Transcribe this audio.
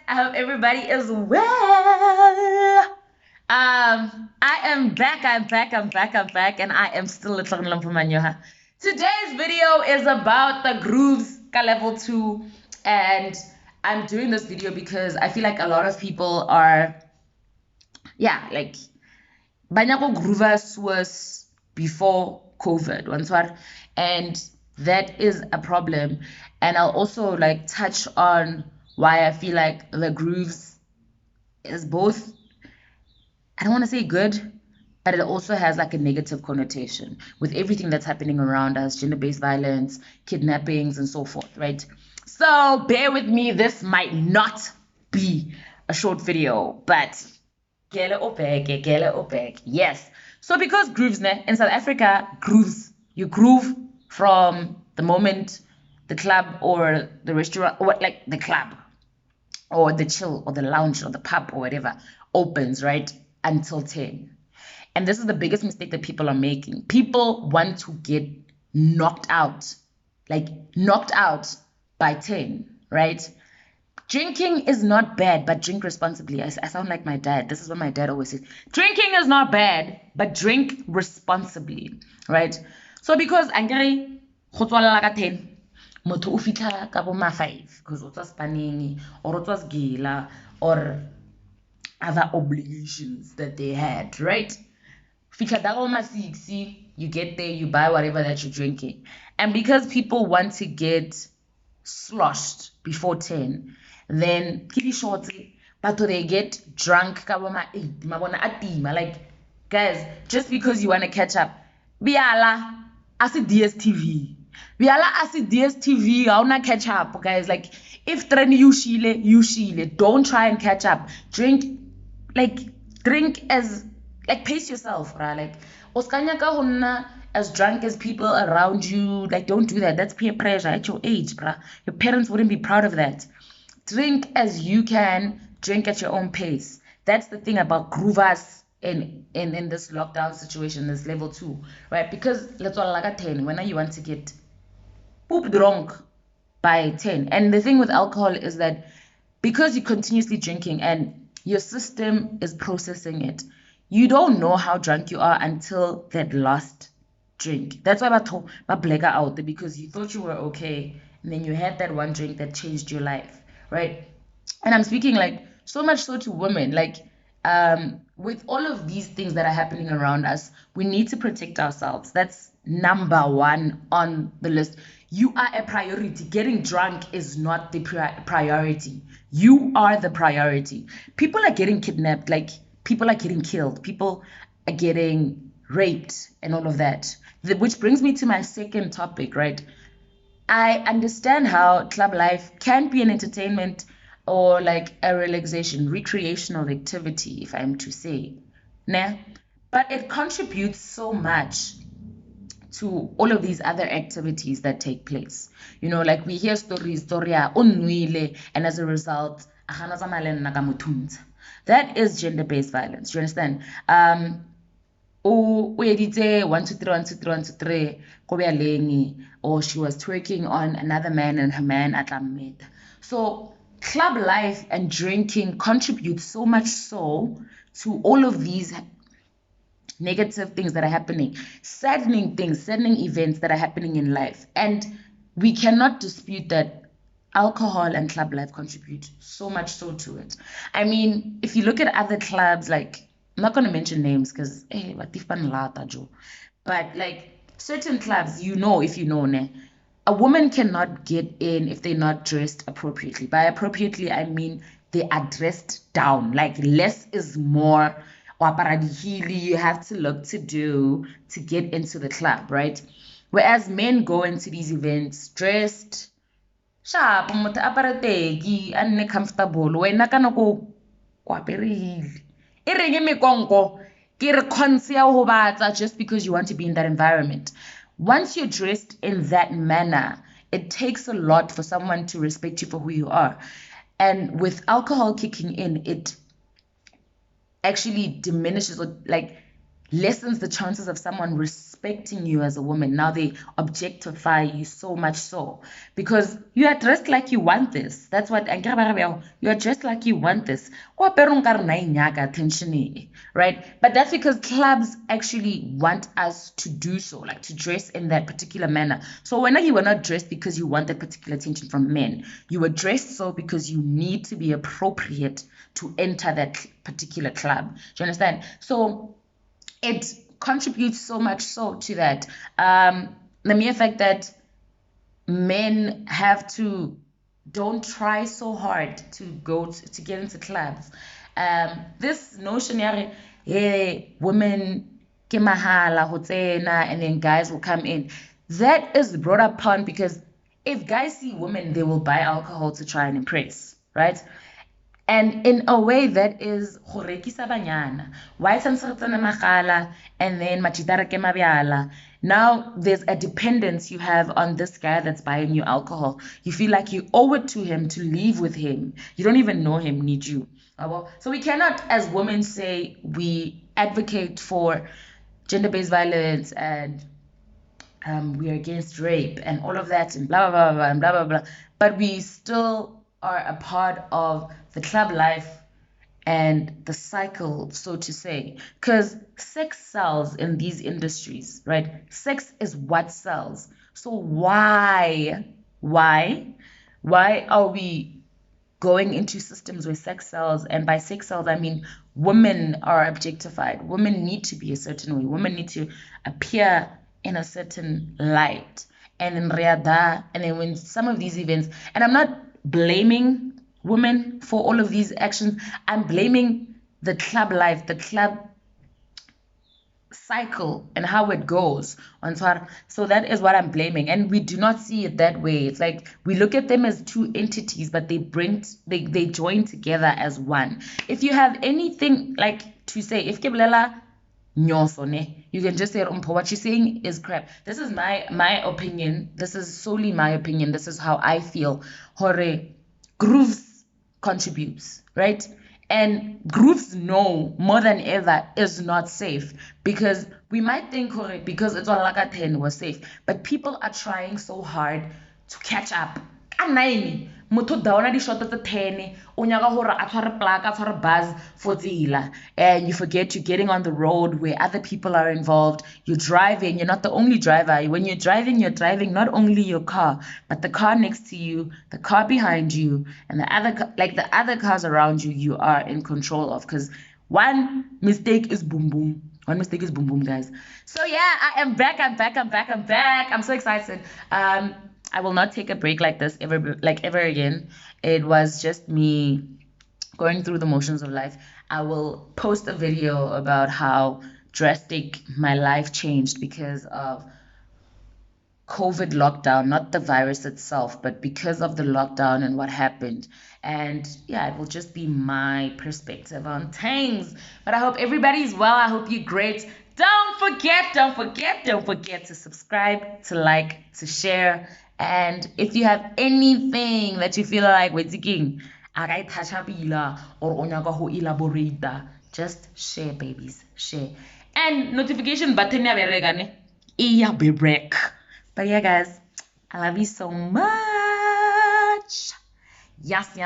I hope everybody is well. I am back, I'm back, and I am still Little Manyoha. Today's video is about the grooves ka level 2, and I'm doing this video because I feel like a lot of people are, like, Banyako groovers was before COVID, and that is a problem. And I'll also like touch on why I feel like the grooves is both, I don't want to say good, but it also has like a negative connotation with everything that's happening around us, gender-based violence, kidnappings, and so forth, right? So bear with me, this might not be a short video, but get it back. Yes. So because grooves in South Africa, grooves, you groove from the moment the club or the restaurant, or like the club or the chill or the lounge or the pub or whatever opens, right? Until 10. And this is the biggest mistake that people are making. People want to get knocked out, like knocked out by 10, right? Drinking is not bad, but drink responsibly. I sound like my dad. This is what my dad always says. Drinking is not bad, but drink responsibly, right? So because angry go tswalela ka 10, motho o fitlha ka bo ma 5 because o tswa spanning or o tswa gila or other obligations that they had, right? Fitlha da bo ma 6, you get there, you buy whatever that you're drinking. And because people want to get sloshed before 10, then keep it short, but they get drunk ka bo ma 8, mabona atima. Like, guys, just because you want to catch up, biala as a DSTV. Biala as a DSTV, I wanna catch up, guys. Like, if train you shile, don't try and catch up. Drink as, like, pace yourself, right? Like, oskanya ka honna as drunk as people around you. Like, don't do that. That's peer pressure at your age, bruh. Your parents wouldn't be proud of that. Drink as you can, drink at your own pace. That's the thing about groovers in this lockdown situation, this level 2, right? Because let's all like a 10, when you want to get poop drunk by 10. And the thing with alcohol is that because you're continuously drinking and your system is processing it, you don't know how drunk you are until that last drink. That's why I black out, because you thought you were okay, and then you had that one drink that changed your life, right? And I'm speaking like so much so to women, like with all of these things that are happening around us, we need to protect ourselves. That's number one on the list. You are a priority. Getting drunk is not the priority. You are the priority. People are getting kidnapped, like people are getting killed, people are getting raped and all of that. Which brings me to my second topic, right? I understand how club life can be an entertainment or like a relaxation, recreational activity, if I'm to say. Nah? But it contributes so much to all of these other activities that take place. You know, like we hear stories, and as a result, that is gender-based violence. Do you understand? Uyeditse 1 2 3 1 2 3 1 2 3 ko bya lengi, or she was twerking on another man and her man atlammeta. So club life and drinking contribute so much so to all of these negative things that are happening, saddening things, saddening events that are happening in life. And we cannot dispute that alcohol and club life contribute so much so to it. I mean, if you look at other clubs, like, I'm not going to mention names because, but like certain clubs, if you know, a woman cannot get in if they're not dressed appropriately. By appropriately, I mean they are dressed down. Like, less is more. You have to look to do to get into the club, right? Whereas men go into these events dressed sharp, and comfortable. Wena kana go kwaperehile. Just because you want to be in that environment. Once you're dressed in that manner, it takes a lot for someone to respect you for who you are. And with alcohol kicking in, it actually diminishes or like lessens the chances of someone respecting you as a woman. Now they objectify you so much so because you are dressed like you want this. That's what you are dressed like you want this. Attention, right? But that's because clubs actually want us to do so, like to dress in that particular manner. So when you were not dressed because you want that particular attention from men, you were dressed so because you need to be appropriate to enter that particular club. Do you understand? So it contributes so much so to that. The mere fact that men have to don't try so hard to get into clubs. This notion women ke mahala ho tsena and then guys will come in. That is brought upon because if guys see women, they will buy alcohol to try and impress, right? And in a way that is go rekisa banyana. Why magala and then machitara ke mabiala. Now there's a dependence you have on this guy that's buying you alcohol. You feel like you owe it to him to leave with him. You don't even know him, need you. So we cannot, as women, say we advocate for gender-based violence and we are against rape and all of that and blah, blah, blah, blah, and blah, blah, blah. But we still are a part of the club life and the cycle, so to say, because sex sells in these industries, right? Sex is what sells. So why are we going into systems where sex sells? And by sex sells, I mean women are objectified. Women need to be a certain way. Women need to appear in a certain light. And in Riyadh, and then when some of these events, and I'm not blaming women for all of these actions, I'm blaming the club life, the club cycle and how it goes on Twitter. So that is what I'm blaming, and we do not see it that way. It's like we look at them as two entities, but they join together as one. If you have anything like to say, if Keblela nyosone, you can just say what you're saying is crap. This is my opinion. This is solely my opinion. This is how I feel. Hore grooves contributes, right? And groups know more than ever is not safe because we might think because it's all like a 10 was safe, but people are trying so hard to catch up. Motho down di shot at 10 o nyaka hore a tshware plaka a tshware buzz for tsela, and you forget you're getting on the road where other people are involved. You're driving, you're not the only driver. When you're driving not only your car but the car next to you, the car behind you, and the other cars around you. You are in control of, because one mistake is boom boom. One mistake is boom boom, guys. So yeah, I am back. I'm so excited. I will not take a break like this ever again. It was just me going through the motions of life. I will post a video about how drastic my life changed because of COVID lockdown, not the virus itself, but because of the lockdown and what happened. And yeah, it will just be my perspective on things. But I hope everybody's well. I hope you're great. Don't forget to subscribe, to like, to share. And if you have anything that you feel like we're thinking, or elaborate, just share, babies, share. And notification button be break. But yeah, guys, I love you so much. Yes.